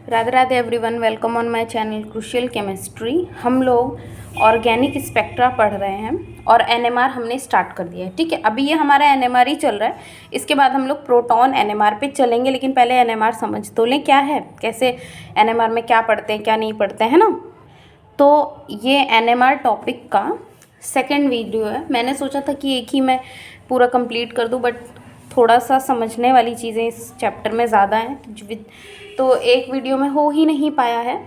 Radhe Radhe everyone, welcome on my channel crucial chemistry. हम लोग organic spectra पढ़ रहे हैं और एनएमआर हमने स्टार्ट कर दिया है। ठीक है, अभी ये हमारा एनएमआर ही चल रहा है। इसके बाद हम लोग प्रोटॉन एनएमआर पे चलेंगे, लेकिन पहले एनएमआर समझ तो लें क्या है, कैसे एनएमआर में क्या पढ़ते हैं क्या नहीं पढ़ते हैं ना। तो ये एनएमआर टॉपिक का सेकेंड वीडियो है। मैंने सोचा था कि एक ही मैं पूरा कंप्लीट कर दूँ, बट थोड़ा सा समझने वाली चीज़ें इस चैप्टर में ज़्यादा हैं, तो एक वीडियो में हो ही नहीं पाया है।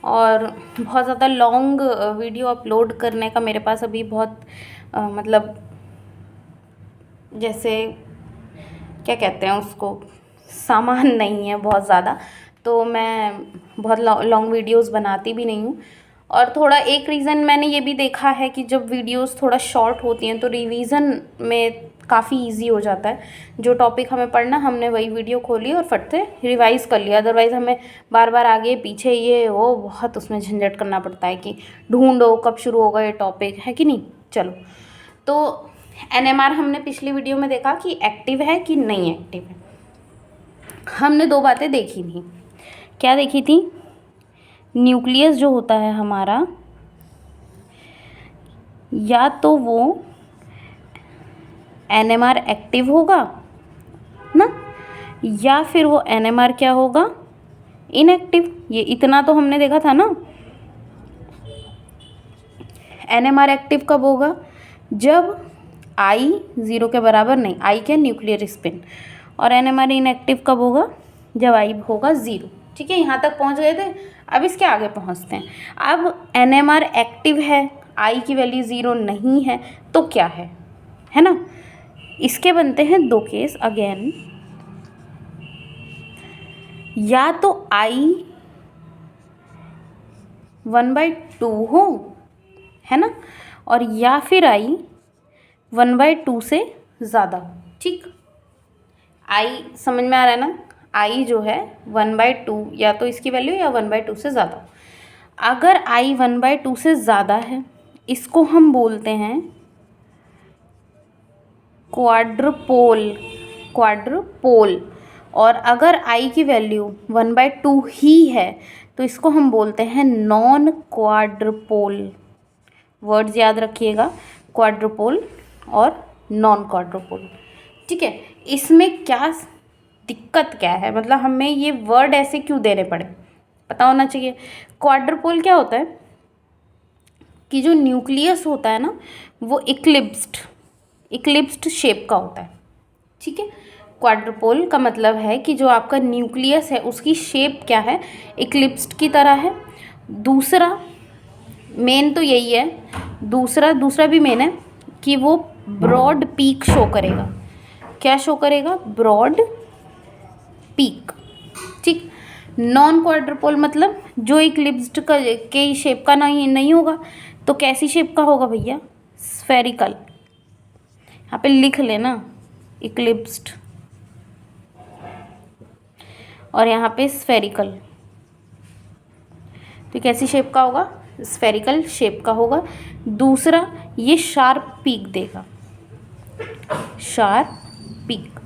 और बहुत ज़्यादा लॉन्ग वीडियो अपलोड करने का मेरे पास अभी बहुत मतलब जैसे क्या कहते हैं उसको, सामान नहीं है बहुत ज़्यादा, तो मैं बहुत लॉन्ग वीडियोस बनाती भी नहीं हूँ। और थोड़ा एक रीज़न मैंने ये भी देखा है कि जब वीडियोस थोड़ा शॉर्ट होती हैं तो रिवीजन में काफ़ी इजी हो जाता है। जो टॉपिक हमें पढ़ना, हमने वही वीडियो खोली और फट से रिवाइज़ कर लिया। अदरवाइज़ हमें बार बार आगे पीछे ये वो बहुत उसमें झंझट करना पड़ता है कि ढूंढो कब शुरू होगा ये टॉपिक, है कि नहीं। चलो, तो एनएमआर हमने पिछली वीडियो में देखा कि एक्टिव है कि नहीं एक्टिव है। हमने दो बातें देखी थी। क्या देखी थी? न्यूक्लियस जो होता है हमारा, या तो वो एनएमआर एक्टिव होगा ना, या फिर वो एनएमआर क्या होगा, इनएक्टिव। ये इतना तो हमने देखा था ना। एनएमआर एक्टिव कब होगा? जब आई 0 के बराबर नहीं, आई क्या, न्यूक्लियर स्पिन। और एनएमआर इनएक्टिव कब होगा? जब आई होगा 0। ठीक है, यहाँ तक पहुँच गए थे। अब इसके आगे पहुँचते हैं। अब एनएमआर एक्टिव है, आई की वैल्यू 0 नहीं है, तो क्या है ना। इसके बनते हैं दो केस अगेन। या तो आई 1/2 हो, है ना, और या फिर आई 1/2 से ज़्यादा हो। ठीक, आई समझ में आ रहा है ना। आई जो है 1/2, या तो इसकी वैल्यू या 1/2 से ज़्यादा। अगर आई 1/2 से ज़्यादा है, इसको हम बोलते हैं क्वाड्रपोल। और अगर आई की वैल्यू 1/2 ही है, तो इसको हम बोलते हैं नॉन क्वाड्रपोल। वर्ड्स याद रखिएगा, क्वाड्रपोल और नॉन क्वाड्रपोल। ठीक है, इसमें क्या दिक्कत क्या है, मतलब हमें ये वर्ड ऐसे क्यों देने पड़े, पता होना चाहिए। क्वाड्रपोल क्या होता है कि जो न्यूक्लियस होता है ना, वो इक्लिप्स्ड शेप का होता है। ठीक है, क्वाड्रपोल का मतलब है कि जो आपका न्यूक्लियस है उसकी शेप क्या है, इक्लिप्स्ड की तरह है। दूसरा मेन तो यही है, दूसरा भी मेन है कि वो ब्रॉड पीक शो करेगा। क्या शो करेगा? Broad peak. ठीक, नॉन क्वाड्रपोल मतलब जो इक्लिप्स्ड के शेप का नहीं होगा, तो कैसी शेप का होगा भैया? स्फेरिकल। यहाँ पे लिख लेना, इक्लिप्स्ड और यहाँ पे स्फेरिकल। तो कैसी शेप का होगा? स्फेरिकल शेप का होगा। दूसरा, ये शार्प पीक देगा, शार्प पीक,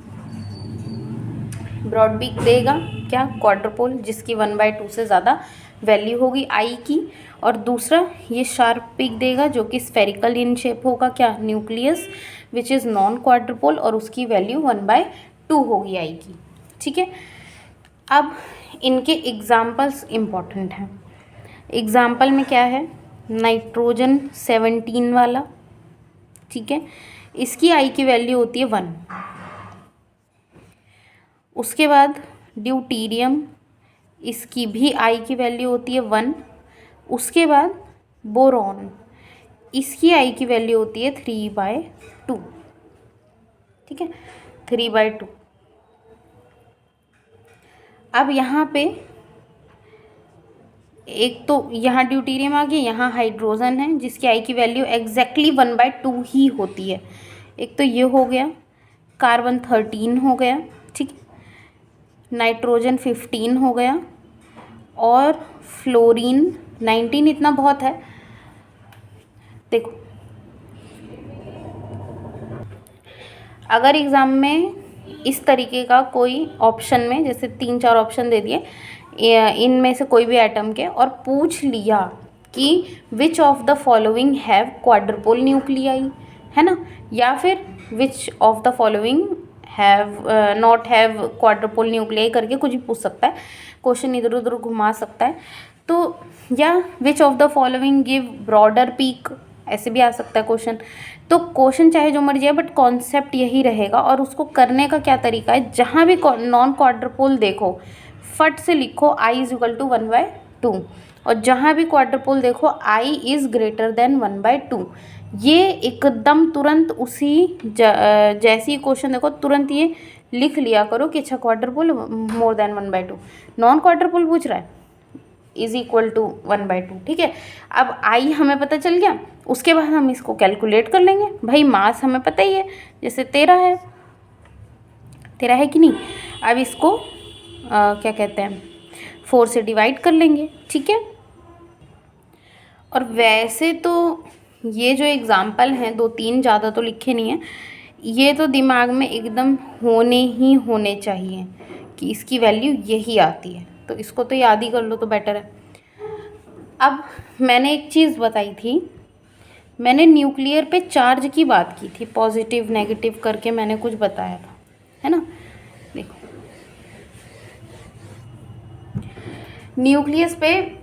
ब्रॉड पीक देगा। क्या? क्वाड्रपोल, जिसकी 1/2 से ज़्यादा वैल्यू होगी आई की। और दूसरा, ये शार्प पीक देगा जो कि स्फेरिकल इन शेप होगा। क्या? न्यूक्लियस विच इज़ नॉन क्वाड्रपोल, और उसकी वैल्यू 1/2 होगी आई की। ठीक है, अब इनके एग्जाम्पल्स इम्पॉर्टेंट हैं। एग्जाम्पल में क्या है? नाइट्रोजन 17 वाला। ठीक है, इसकी आई की वैल्यू होती है 1। उसके बाद ड्यूटीरियम, इसकी भी आई की वैल्यू होती है 1। उसके बाद बोरॉन, इसकी आई की वैल्यू होती है 3/2। ठीक है, 3/2। अब यहाँ पे एक तो यहाँ ड्यूटीरियम आ गया, यहाँ हाइड्रोजन है जिसकी आई की वैल्यू एग्जैक्टली 1/2 ही होती है। एक तो ये हो गया, कार्बन 13 हो गया। ठीक, नाइट्रोजन 15 हो गया, और फ्लोरीन 19। इतना बहुत है। देखो, अगर एग्ज़ाम में इस तरीके का कोई ऑप्शन में, जैसे 3-4 ऑप्शन दे दिए इनमें से कोई भी एटम के, और पूछ लिया कि which of the following have quadruple nuclei, है ना, या फिर which of the following have not have quadruple nuclei करके कुछ भी पूछ सकता है, क्वेश्चन इधर उधर घुमा सकता है। तो या which of the following give broader peak, ऐसे भी आ सकता है क्वेश्चन। तो क्वेश्चन चाहे जो मर्जी है, बट कॉन्सेप्ट यही रहेगा। और उसको करने का क्या तरीका है, जहाँ भी नॉन क्वाड्रुपल देखो फट से लिखो i इज इक्वल टू 1/2, और जहाँ भी क्वाड्रुपल देखो i इज़ ग्रेटर देन 1/2। ये एकदम तुरंत उसी जैसी क्वेश्चन देखो तुरंत ये लिख लिया करो कि अच्छा quadruple more than 1/2, non quadruple पूछ रहा है इज इक्वल टू 1/2, ठीक है। अब आई हमें पता चल गया, उसके बाद हम इसको कैलकुलेट कर लेंगे। भाई मास हमें पता ही है, जैसे 13 है कि नहीं। अब इसको क्या कहते हैं 4 से डिवाइड कर लेंगे, ठीक है। और वैसे तो ये जो एग्ज़ाम्पल हैं 2-3, ज़्यादा तो लिखे नहीं हैं, ये तो दिमाग में एकदम होने चाहिए कि इसकी वैल्यू यही आती है, तो इसको तो याद ही कर लो तो बेटर है। अब मैंने एक चीज़ बताई थी, मैंने न्यूक्लियर पे चार्ज की बात की थी, पॉजिटिव नेगेटिव करके मैंने कुछ बताया था, है ना। देखो न्यूक्लियस पे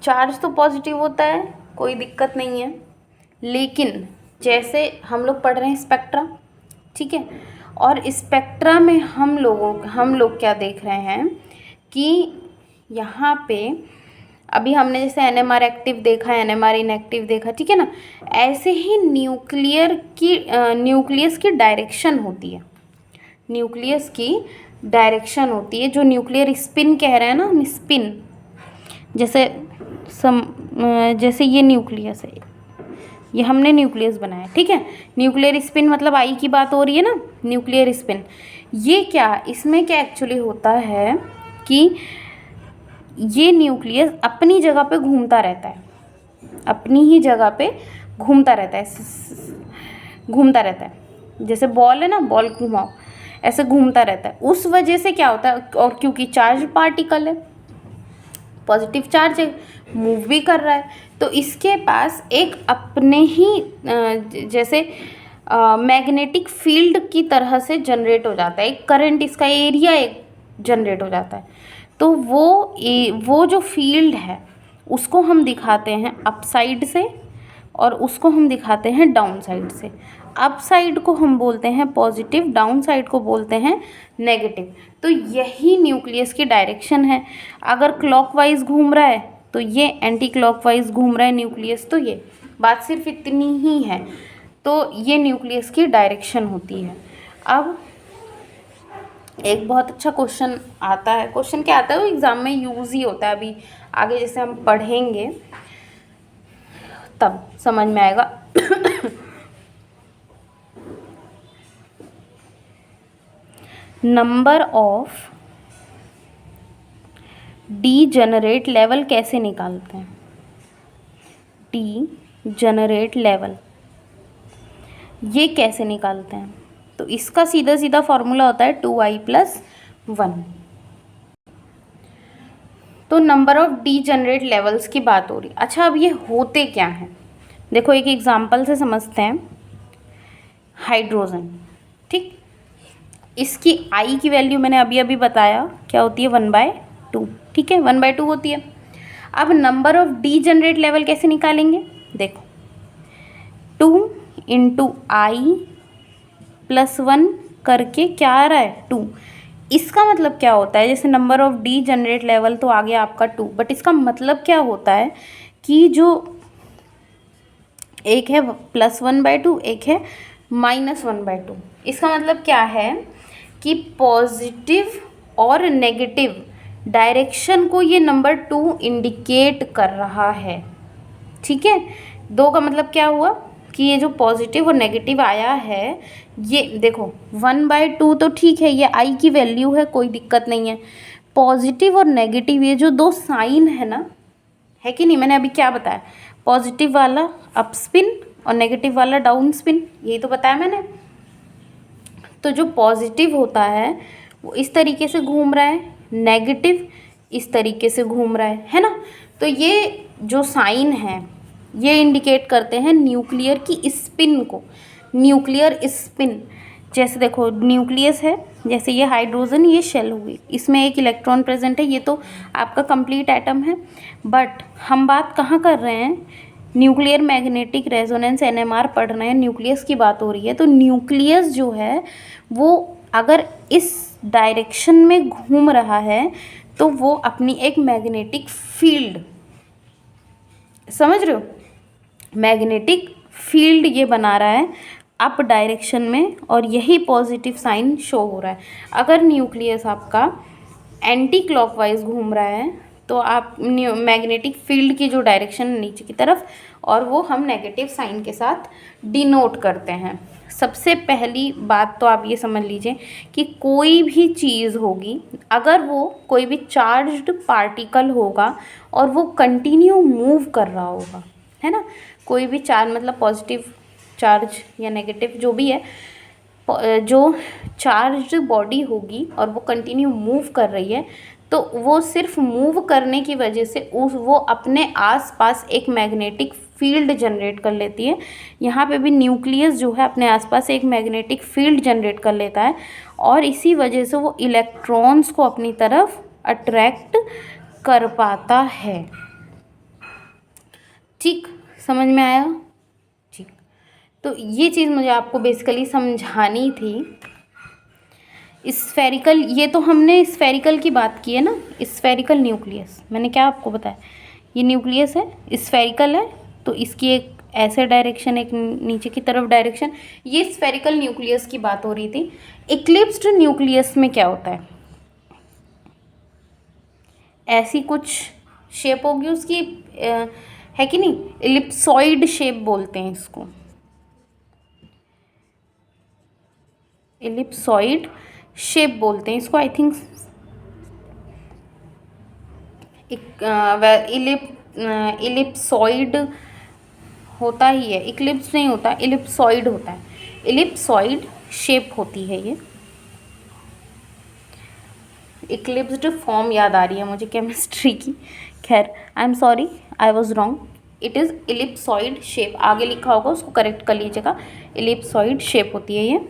चार्ज तो पॉजिटिव होता है, कोई दिक्कत नहीं है, लेकिन जैसे हम लोग पढ़ रहे हैं स्पेक्ट्रा, ठीक है, और स्पेक्ट्रा में हम लोग क्या देख रहे हैं कि यहाँ पे अभी हमने जैसे NMR एक्टिव देखा, NMR इनएक्टिव देखा, ठीक है ना। ऐसे ही न्यूक्लियस की डायरेक्शन होती है, न्यूक्लियस की डायरेक्शन होती है, जो न्यूक्लियर स्पिन कह रहे हैं ना हम, स्पिन जैसे ये न्यूक्लियस है, ये हमने न्यूक्लियस बनाया, ठीक है। न्यूक्लियर स्पिन मतलब आई की बात हो रही है ना, न्यूक्लियर स्पिन। ये क्या, इसमें क्या एक्चुअली होता है कि ये न्यूक्लियस अपनी जगह पे घूमता रहता है, अपनी ही जगह पे घूमता रहता है, जैसे बॉल है ना, बॉल घुमाओ ऐसे घूमता रहता है। उस वजह से क्या होता है, और क्योंकि चार्ज पार्टिकल है, पॉजिटिव चार्ज है, मूव भी कर रहा है, तो इसके पास एक अपने ही जैसे मैग्नेटिक फील्ड की तरह से जनरेट हो जाता है, एक करंट, इसका एरिया एक जनरेट हो जाता है। तो वो जो फील्ड है उसको हम दिखाते हैं अप साइड से, और उसको हम दिखाते हैं डाउन साइड से। अप साइड को हम बोलते हैं पॉजिटिव, डाउन साइड को बोलते हैं नेगेटिव। तो यही न्यूक्लियस की डायरेक्शन है। अगर क्लॉकवाइज घूम रहा है तो ये एंटी क्लॉकवाइज घूम रहा है न्यूक्लियस, तो ये बात सिर्फ इतनी ही है। तो ये न्यूक्लियस की डायरेक्शन होती है। अब एक बहुत अच्छा क्वेश्चन आता है, क्वेश्चन क्या आता है वो एग्ज़ाम में यूज़ ही होता है, अभी आगे जैसे हम पढ़ेंगे तब समझ में आएगा। नंबर ऑफ डीजेनरेट लेवल कैसे निकालते हैं, डीजेनरेट लेवल ये कैसे निकालते हैं, तो इसका सीधा सीधा फॉर्मूला होता है 2i+1। तो नंबर ऑफ डीजेनरेट लेवल्स की बात हो रही। अच्छा अब ये होते क्या हैं, देखो एक एग्जांपल से समझते हैं। हाइड्रोजन, ठीक, इसकी I की वैल्यू मैंने अभी अभी बताया क्या होती है 1/2, ठीक है, 1/2 होती है। अब नंबर ऑफ डीजेनरेट लेवल कैसे निकालेंगे, देखो 2 × i+1 करके क्या आ रहा है 2। इसका मतलब क्या होता है, जैसे नंबर ऑफ डीजेनरेट लेवल तो आ गया आपका 2, बट इसका मतलब क्या होता है कि जो एक है +1/2, एक है -1/2। इसका मतलब क्या है कि पॉजिटिव और नेगेटिव डायरेक्शन को ये नंबर 2 इंडिकेट कर रहा है, ठीक है। 2 का मतलब क्या हुआ कि ये जो पॉजिटिव और नेगेटिव आया है, ये देखो 1/2 तो ठीक है, ये I की वैल्यू है, कोई दिक्कत नहीं है। पॉजिटिव और नेगेटिव ये जो 2 साइन है ना, है कि नहीं, मैंने अभी क्या बताया, पॉजिटिव वाला अप स्पिन और नेगेटिव वाला डाउन स्पिन, यही तो बताया मैंने। तो जो पॉजिटिव होता है वो इस तरीके से घूम रहा है, नेगेटिव इस तरीके से घूम रहा है ना। तो ये जो साइन है ये इंडिकेट करते हैं न्यूक्लियर की स्पिन को, न्यूक्लियर स्पिन। जैसे देखो न्यूक्लियस है, जैसे ये हाइड्रोजन, ये शेल हुई, इसमें एक इलेक्ट्रॉन प्रेजेंट है, ये तो आपका कंप्लीट एटम है। बट हम बात कहाँ कर रहे हैं, न्यूक्लियर मैग्नेटिक रेजोनेंस NMR पढ़ रहे हैं, न्यूक्लियस की बात हो रही है। तो न्यूक्लियस जो है वो अगर इस डायरेक्शन में घूम रहा है तो वो अपनी एक मैग्नेटिक फील्ड, समझ रहे हो, मैग्नेटिक फील्ड ये बना रहा है अप डायरेक्शन में, और यही पॉजिटिव साइन शो हो रहा है। अगर न्यूक्लियस आपका एंटी क्लॉकवाइज घूम रहा है तो आप मैग्नेटिक फील्ड की जो डायरेक्शन है नीचे की तरफ, और वो हम नेगेटिव साइन के साथ डिनोट करते हैं। सबसे पहली बात तो आप ये समझ लीजिए कि कोई भी चीज़ होगी, अगर वो कोई भी चार्ज्ड पार्टिकल होगा और वो कंटिन्यू मूव कर रहा होगा, है ना, कोई भी चार्ज मतलब पॉजिटिव चार्ज या नेगेटिव जो भी है, जो चार्ज्ड बॉडी होगी और वो कंटिन्यू मूव कर रही है, तो वो सिर्फ मूव करने की वजह से वो अपने आसपास एक मैग्नेटिक फील्ड जनरेट कर लेती है। यहाँ पे भी न्यूक्लियस जो है अपने आसपास एक मैग्नेटिक फील्ड जनरेट कर लेता है, और इसी वजह से वो इलेक्ट्रॉन्स को अपनी तरफ अट्रैक्ट कर पाता है। ठीक, समझ में आया? ठीक, तो ये चीज़ मुझे आपको बेसिकली समझानी थी। स्फेरिकल, ये तो हमने स्फेरिकल की बात की है ना, स्फेरिकल न्यूक्लियस, मैंने क्या आपको बताया, ये न्यूक्लियस है, स्फेरिकल है, तो इसकी एक ऐसे डायरेक्शन, एक नीचे की तरफ डायरेक्शन, ये स्फेरिकल न्यूक्लियस की बात हो रही थी। इक्लिप्स्ड न्यूक्लियस में क्या होता है, ऐसी कुछ शेप होगी उसकी, है कि नहीं, एलिप्सॉइड शेप बोलते हैं इसको, एलिप्सॉइड शेप बोलते हैं इसको, आई थिंक इलिप्सॉइड होता ही है, इक्लिप्स नहीं होता, इलिप्सॉइड होता है, इलिप्सॉइड शेप होती है ये। इक्लिप्स्ड फॉर्म याद आ रही है मुझे केमिस्ट्री की, खैर I am sorry, I was wrong, it is ellipsoid shape, आगे लिखा होगा उसको करेक्ट कर लीजिएगा, इलिप्सॉइड शेप होती है ये।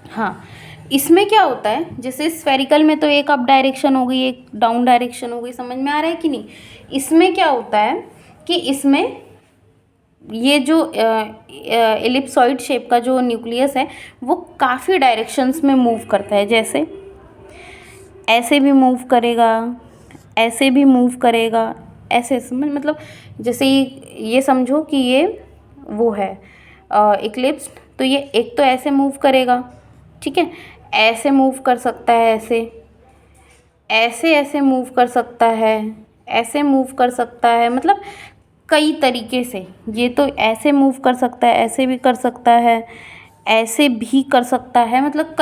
हाँ, इसमें क्या होता है, जैसे स्फेरिकल में तो एक अप डायरेक्शन हो गई, एक डाउन डायरेक्शन हो गई, समझ में आ रहा है कि नहीं। इसमें क्या होता है कि इसमें ये जो एलिप्सॉइड शेप का जो न्यूक्लियस है वो काफ़ी डायरेक्शंस में मूव करता है, जैसे ऐसे भी मूव करेगा, ऐसे भी मूव करेगा, ऐसे मतलब जैसे ये समझो कि ये वो है इक्लिप्स, तो ये एक तो ऐसे मूव करेगा, ठीक है, ऐसे मूव कर सकता है, ऐसे ऐसे ऐसे मूव कर सकता है, ऐसे मूव कर सकता है, मतलब कई तरीके से। ये तो ऐसे मूव कर सकता है, ऐसे भी कर सकता है, ऐसे भी कर सकता है, मतलब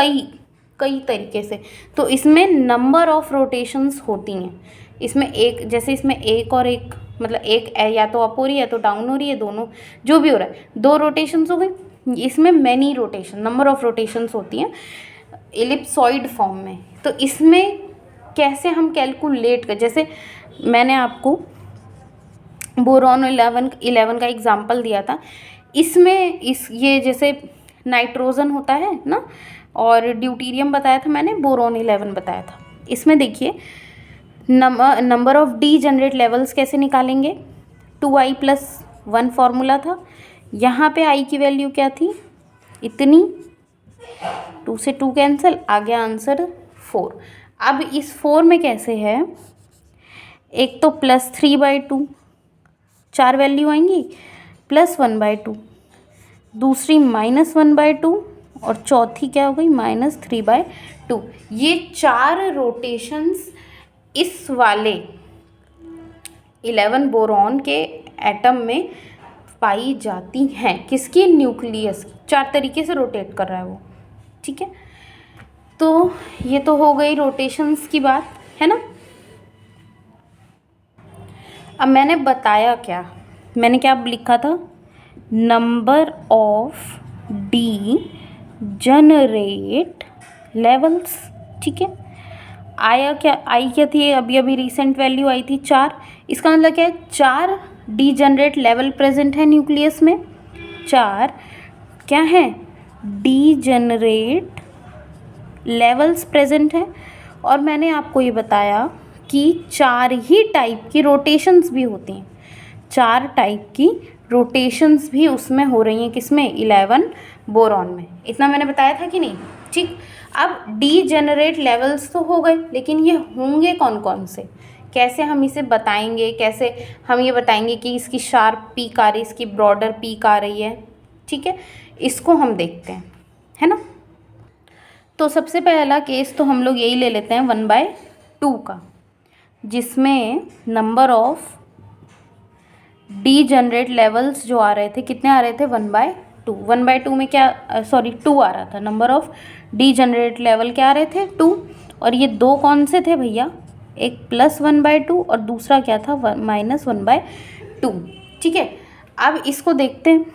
कई तरीके से। तो इसमें नंबर ऑफ रोटेशंस होती हैं, इसमें एक, जैसे इसमें एक और एक, मतलब एक या तो अप हो रही है या तो डाउन हो रही है, दोनों जो भी हो रहा है, 2 रोटेशंस हो गई। इसमें many rotation, number of rotations होती हैं एलिप्सॉइड फॉर्म में। तो इसमें कैसे हम कैलकुलेट कर, जैसे मैंने आपको बोरॉन 11 का एग्जाम्पल दिया था, इसमें ये जैसे नाइट्रोजन होता है ना, और ड्यूटीरियम बताया था मैंने, बोरॉन 11 बताया था। इसमें देखिए number of D generate levels कैसे निकालेंगे, 2i+1 फार्मूला था, यहाँ पे i की वैल्यू क्या थी, इतनी, 2 से 2 कैंसिल, आ गया आंसर 4। अब इस 4 में कैसे है, एक तो +3/2, 4 वैल्यू आएंगी, +1/2, दूसरी -1/2, और चौथी क्या हो गई, -3/2। ये 4 रोटेशंस इस वाले 11 बोरॉन के एटम में पाई जाती हैं। किसकी, न्यूक्लियस। 4 तरीके से रोटेट कर रहा है वो, ठीक है। तो ये तो हो गई रोटेशंस की बात, है ना। अब मैंने बताया क्या, मैंने क्या लिखा था, number of D generate levels, ठीक है। आया क्या, आई क्या थी, अभी अभी रिसेंट वैल्यू आई थी 4। इसका मतलब क्या है, 4 डीजनरेट लेवल प्रेजेंट है न्यूक्लियस में। 4 क्या है, डीजनरेट लेवल्स प्रेजेंट हैं। और मैंने आपको ये बताया कि 4 ही टाइप की रोटेशंस भी होती हैं, 4 टाइप की रोटेशंस भी उसमें हो रही हैं, किसमें, 11 बोरॉन में। इतना मैंने बताया था कि नहीं, ठीक। अब डीजेनरेट लेवल्स तो हो गए, लेकिन ये होंगे कौन कौन से, कैसे हम इसे बताएंगे, कैसे हम ये बताएंगे कि इसकी शार्प पीक आ रही है, इसकी ब्रॉडर पीक आ रही है, ठीक है, इसको हम देखते हैं, है ना। तो सबसे पहला केस तो हम लोग यही ले लेते हैं 1/2 का, जिसमें नंबर ऑफ डीजनरेट लेवल्स जो आ रहे थे, कितने आ रहे थे, 1/2। 1/2 में क्या, 2 आ रहा था, नंबर ऑफ डीजनरेट लेवल क्या आ रहे थे, 2। और ये 2 कौन से थे भैया, एक +1/2 और दूसरा क्या था, -1/2, ठीक है। अब इसको देखते हैं,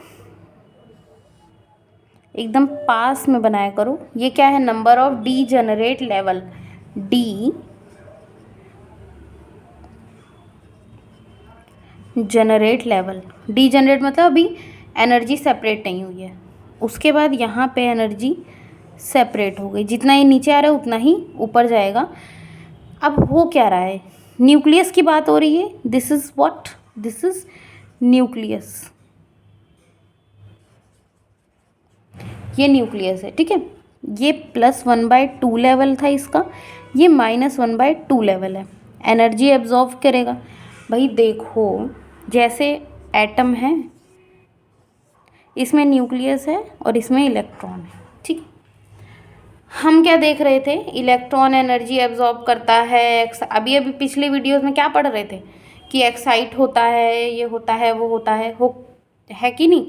एकदम पास में बनाया करो। ये क्या है, number of degenerate level, D generate level, degenerate मतलब अभी एनर्जी सेपरेट नहीं हुई है, उसके बाद यहाँ पे एनर्जी सेपरेट हो गई, जितना ये नीचे आ रहा है उतना ही ऊपर जाएगा। अब हो क्या रहा है, न्यूक्लियस की बात हो रही है, this is what, this is nucleus, ये न्यूक्लियस है, ठीक है। ये +1/2 लेवल था इसका, ये -1/2 लेवल है। एनर्जी एब्जॉर्व करेगा, भाई देखो जैसे एटम है, इसमें न्यूक्लियस है और इसमें इलेक्ट्रॉन है, ठीक। हम क्या देख रहे थे, इलेक्ट्रॉन एनर्जी एब्जॉर्ब करता है, अभी अभी पिछले वीडियोस में क्या पढ़ रहे थे कि एक्साइट होता है, ये होता है, वो होता है कि नहीं।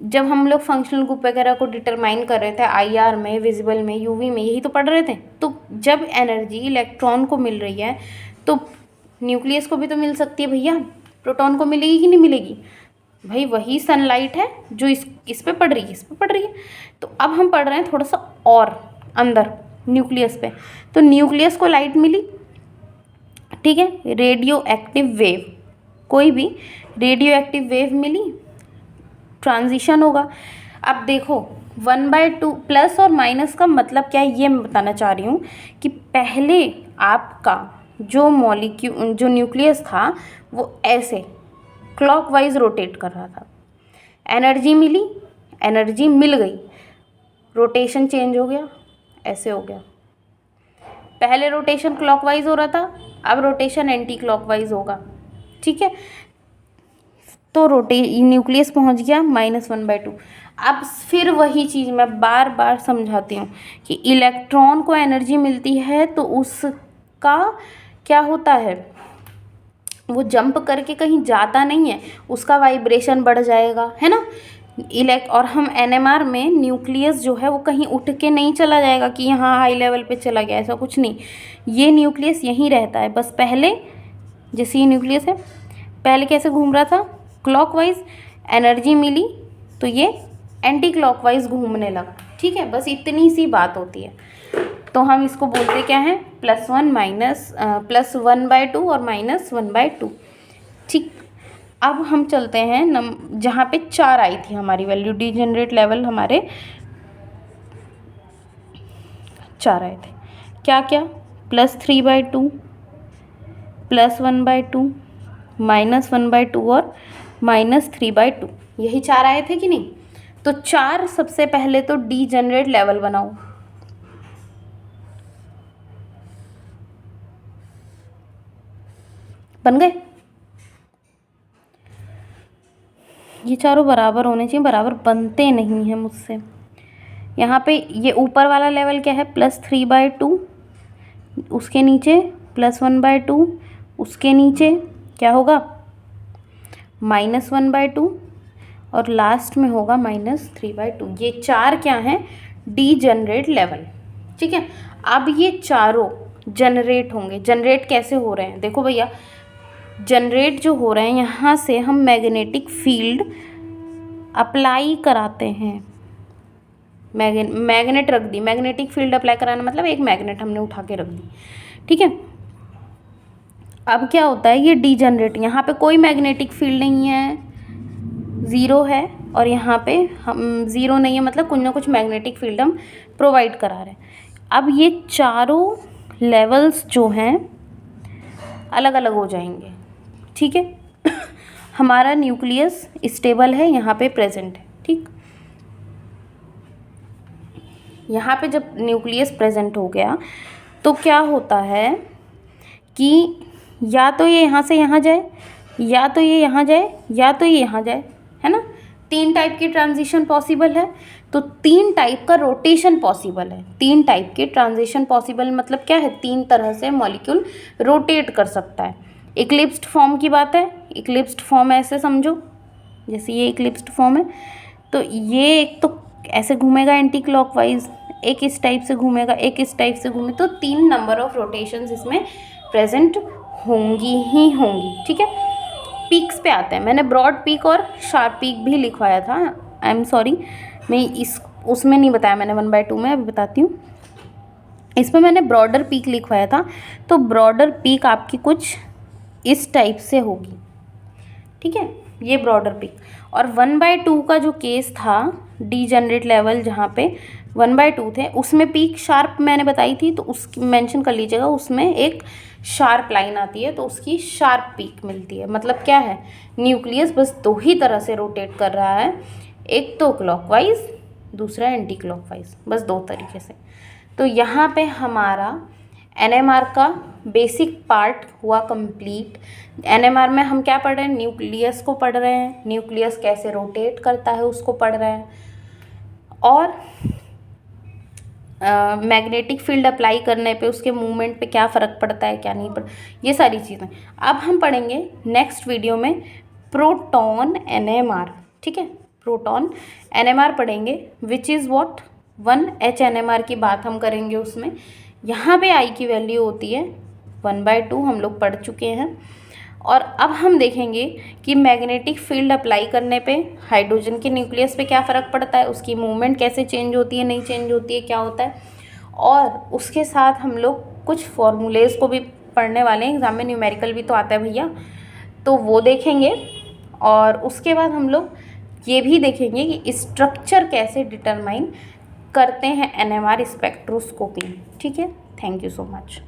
जब हम लोग फंक्शनल ग्रुप वगैरह को डिटरमाइन कर रहे थे आईआर में, विजिबल में, यूवी में, यही तो पढ़ रहे थे। तो जब एनर्जी इलेक्ट्रॉन को मिल रही है तो न्यूक्लियस को भी तो मिल सकती है भैया, प्रोटॉन को मिलेगी कि नहीं मिलेगी, भाई वही सनलाइट है जो इस पे पड़ रही है, इस पे पड़ रही है। तो अब हम पढ़ रहे हैं थोड़ा सा और अंदर न्यूक्लियस पे, तो न्यूक्लियस को लाइट मिली, ठीक है, रेडियो एक्टिव वेव, कोई भी रेडियो एक्टिव वेव मिली, ट्रांजिशन होगा। अब देखो 1/2 प्लस और माइनस का मतलब क्या है, ये मैं बताना चाह रही हूँ कि पहले आपका जो जो न्यूक्लियस था वो ऐसे क्लॉकवाइज रोटेट कर रहा था, एनर्जी मिली, एनर्जी मिल गई, रोटेशन चेंज हो गया, ऐसे हो गया। पहले रोटेशन क्लॉकवाइज हो रहा था, अब रोटेशन एंटी क्लॉकवाइज होगा, ठीक है। तो न्यूक्लियस पहुंच गया -1/2। अब फिर वही चीज़ मैं बार बार समझाती हूँ कि इलेक्ट्रॉन को एनर्जी मिलती है तो उसका क्या होता है, वो जंप करके कहीं जाता नहीं है, उसका वाइब्रेशन बढ़ जाएगा, है ना। और हम एनएमआर में न्यूक्लियस जो है वो कहीं उठ के नहीं चला जाएगा कि यहाँ हाई लेवल पे चला गया, ऐसा कुछ नहीं। ये न्यूक्लियस यहीं रहता है, बस पहले जैसे ये न्यूक्लियस है, पहले कैसे घूम रहा था, क्लॉकवाइज, एनर्जी मिली तो ये एंटी क्लॉकवाइज घूमने लगा, ठीक है। बस इतनी सी बात होती है। तो हम इसको बोलते क्या हैं, +1/2 और -1/2, ठीक। अब हम चलते हैं जहाँ पे 4 आई थी हमारी वैल्यू, डीजनरेट लेवल हमारे 4 आए थे, क्या क्या, +3/2, +1/2, -1/2 और -3/2, यही 4 आए थे कि नहीं। तो 4 सबसे पहले तो डीजनरेट लेवल बनाओ, बन गए। ये चारों बराबर होने चाहिए, बराबर बनते नहीं हैं मुझसे। यहाँ पे ये ऊपर वाला लेवल क्या है, +3/2, उसके नीचे +1/2, उसके नीचे क्या होगा, -1/2 और लास्ट में होगा -3/2। ये 4 क्या हैं, डीजनरेट लेवल, ठीक है। अब ये चारों जनरेट होंगे, जनरेट कैसे हो रहे हैं, देखो भैया, जनरेट जो हो रहे हैं, यहाँ से हम मैग्नेटिक फील्ड अप्लाई कराते हैं, मैग्नेट रख दी, मैग्नेटिक फील्ड अप्लाई कराना मतलब एक मैग्नेट हमने उठा के रख दी, ठीक है। अब क्या होता है, ये डीजनरेट, यहाँ पे कोई मैग्नेटिक फील्ड नहीं है, ज़ीरो है, और यहाँ पे हम ज़ीरो नहीं है, मतलब कुछ ना कुछ मैग्नेटिक फील्ड हम प्रोवाइड करा रहे हैं। अब ये चारों लेवल्स जो हैं अलग अलग हो जाएंगे, ठीक है। हमारा न्यूक्लियस स्टेबल है, यहाँ पे प्रेजेंट है, ठीक। यहाँ पे जब न्यूक्लियस प्रेजेंट हो गया तो क्या होता है कि या तो ये यहाँ से यहाँ जाए, या तो ये यहाँ जाए, या तो ये यहाँ जाए, है ना। 3 टाइप की ट्रांजिशन पॉसिबल है, तो 3 टाइप का रोटेशन पॉसिबल है। 3 टाइप के ट्रांजिशन पॉसिबल मतलब क्या है, 3 तरह से मॉलिक्यूल रोटेट कर सकता है। इक्लिप्स्ड फॉर्म की बात है, इक्लिप्स्ड फॉर्म ऐसे समझो, जैसे ये इक्लिप्स्ड फॉर्म है, तो ये एक तो ऐसे घूमेगा एंटी क्लॉकवाइज, एक इस टाइप से घूमेगा, एक इस टाइप से घूमे, तो 3 नंबर ऑफ रोटेशंस इसमें प्रेजेंट होंगी ही होंगी, ठीक है। पीक्स पे आते हैं, मैंने ब्रॉड पीक और शार्प पीक भी लिखवाया था, आई एम सॉरी, मैं उसमें नहीं बताया मैंने 1/2 में, अभी बताती हूँ। इसमें मैंने ब्रॉडर पीक लिखवाया था, तो ब्रॉडर पीक आपकी कुछ इस टाइप से होगी, ठीक है, ये ब्रॉडर पीक। और 1/2 का जो केस था, डीजनरेट लेवल जहाँ पे 1/2 थे, उसमें पीक शार्प मैंने बताई थी, तो उसकी मेंशन कर लीजिएगा, उसमें एक शार्प लाइन आती है, तो उसकी शार्प पीक मिलती है। मतलब क्या है, न्यूक्लियस बस 2 ही तरह से रोटेट कर रहा है, एक तो क्लॉकवाइज, दूसरा एंटी क्लॉकवाइज, बस 2 तरीके से। तो यहाँ पे हमारा एनएमआर का बेसिक पार्ट हुआ कंप्लीट। एनएमआर में हम क्या पढ़ रहे हैं, न्यूक्लियस को पढ़ रहे हैं, न्यूक्लियस कैसे रोटेट करता है उसको पढ़ रहे हैं, और मैग्नेटिक फील्ड अप्लाई करने पे उसके मूवमेंट पे क्या फ़र्क पड़ता है, क्या नहीं पड़ता, ये सारी चीज़ें। अब हम पढ़ेंगे नेक्स्ट वीडियो में प्रोटॉन एनएमआर, ठीक है, प्रोटॉन एनएमआर पढ़ेंगे, which is what 1H NMR की बात हम करेंगे उसमें। यहाँ पे I की वैल्यू होती है 1/2, हम लोग पढ़ चुके हैं। और अब हम देखेंगे कि मैग्नेटिक फील्ड अप्लाई करने पे हाइड्रोजन के न्यूक्लियस पे क्या फ़र्क पड़ता है, उसकी मूवमेंट कैसे चेंज होती है, नहीं चेंज होती है, क्या होता है। और उसके साथ हम लोग कुछ फॉर्मूलेज़ को भी पढ़ने वाले हैं, एग्जाम में न्यूमेरिकल भी तो आता है भैया, तो वो देखेंगे। और उसके बाद हम लोग ये भी देखेंगे कि स्ट्रक्चर कैसे डिटरमाइन करते हैं एनएमआर स्पेक्ट्रोस्कोपी, ठीक है। Thank you so much.